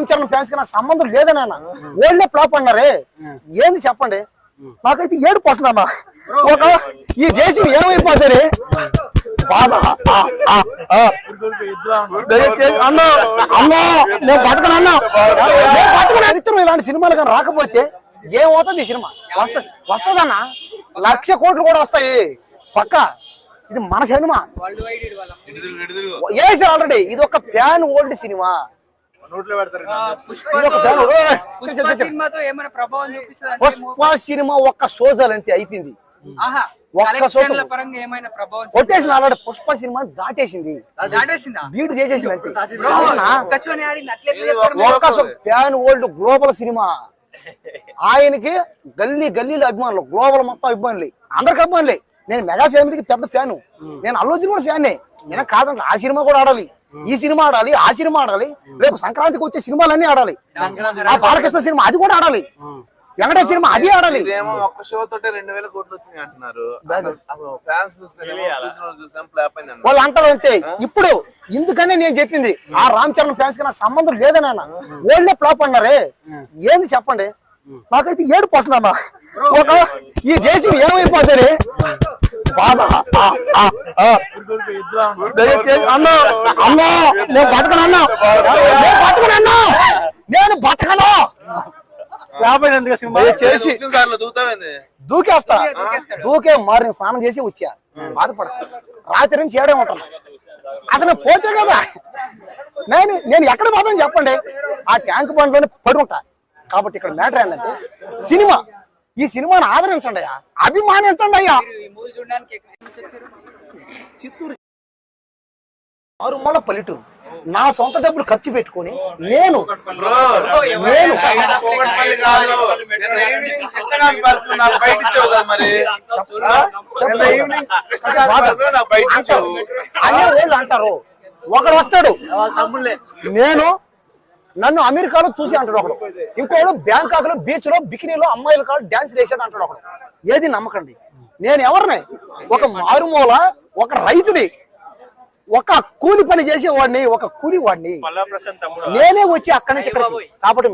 Charan fans కి నాకు సంబంధం లేదని అన్న ఓల్డే ఫ్లాప్ అన్నారే ఏంది చెప్పండి నాకైతే ఏడుపు వస్తుందమ్మా ఒక ఈ దేశం ఏమైపోతుంది బాధ అన్నా అన్నా నేను బతకనన్నా బతకను ఇలాంటి సినిమాలు కానీ రాకపోతే ఏమవుతుంది ఈ సినిమా వస్తుందన్నా 1,00,000 కోట్లు కూడా వస్తాయి పక్క ఇది మన సినిమా వేసారు ఆల్రెడీ ఇది ఒక pan old cinema Pushpa cinema ఒక్క సోజల్ అంతే అయిపోయింది కొట్టేసింది ఆల్రెడీ పుష్ప సినిమా దాటేసింది బీట్ చేసేసింది అంతే ఒక్క ప్యాన్ ఓల్డ్ గ్లోబల్ సినిమా ఆయనకి గల్లీలో అభిమానులు గ్లోబల్ మొత్తం అభిమానులు అందరికి అభిమానులే నేను మెగా ఫ్యామిలీకి పెద్ద ఫ్యాను నేను అల్లు అర్జున్ కూడా ఫ్యాన్ నేను కాదంటే ఆ సినిమా కూడా ఆడాలి ఈ సినిమా ఆడాలి ఆ సినిమా ఆడాలి రేపు సంక్రాంతికి వచ్చే సినిమాలన్నీ ఆడాలి ఆ బాలకృష్ణ సినిమా అది కూడా ఆడాలి వెంకటేశ్వర సినిమా అది ఆడాలి ఒక్క షో తోటే 2,000 కోట్లు వచ్చినాయి అంటున్నారు వాళ్ళు అంటారు అంతే ఇప్పుడు ఇందుకనే నేను చెప్పింది ఆ రామ్ చరణ్ ఫ్యాన్స్ కి నాకు సంబంధం లేదని అన్న ఓల్డే ఫ్లాప్ అన్నారే ఏంది చెప్పండి నాకైతే ఏడుపు వస్తుందమ్మా ఒక ఈ దేశం ఏమైపోతుంది బాధ అన్నా అన్నా నేను బతకనన్నా నేను బతకను చేసి దూకేస్తా దూకే మార్నింగ్ స్నానం చేసి వచ్చా బాధపడ రాత్రి నుంచి ఏడే ఉంటాను అసలు పోతే కదా నేను ఎక్కడ పోతాను చెప్పండి ఆ ట్యాంక్ బండ్లోనే పడి ఉంటా కాబట్టి ఇక్కడ మ్యాటర్ ఏంటంటే సినిమా ఈ సినిమాని ఆదరించండి అయ్యా అభిమానించండి అయ్యా చిత్తూరు 6 మూల పల్లెటూరు నా సొంత డబ్బులు ఖర్చు పెట్టుకొని నేను అంటారు ఒకడు వస్తాడు నన్ను అమెరికాలో చూసి అంటాడు ఒకడు ఇంకోడు బ్యాంకాక్ లో బీచ్ లో బికినీలో అమ్మాయిల కాదు డాన్స్ వేసాడు అంటాడు ఒకడు ఏది నమ్మకండి నేను ఎవరిని ఒక మారుమూల ఒక రైతుని ఒక కూలి పని చేసేవాడిని ఒక కూలి వాడిని నేనే వచ్చి అక్కడి నుంచి ఇక్కడికి కాబట్టి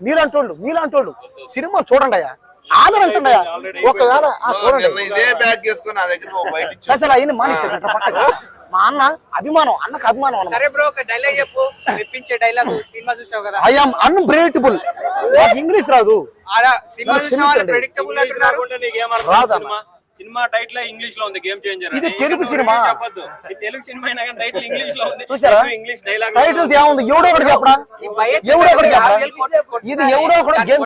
మీలాంటోళ్ళు సినిమా చూడండి అయ్యా ఆదరించండి అయ్యా ఒకవేళ చూడండి అసలు అయిన మానేసాడు పక్కన మా అన్న అభిమానం అన్నకు అభిమానం ఐఎమ్ అన్బ్రేకబుల్ ఇంగ్లీష్ రాదు సినిమా టైటిల్ ఇంగ్లీష్ లో ఉంది గేమ్ చేంజర్ ఇది తెలుగు సినిమా తెలుగు సినిమా అయినా కానీ టైటిల్ ఇంగ్లీష్ లో ఉంది చూసారా ఇంగ్లీష్ డైలాగ్ టైటిల్ ఏముంది ఎవడో ఒకటి చెప్పడా ఇది ఎవడో ఒకటి గేమ్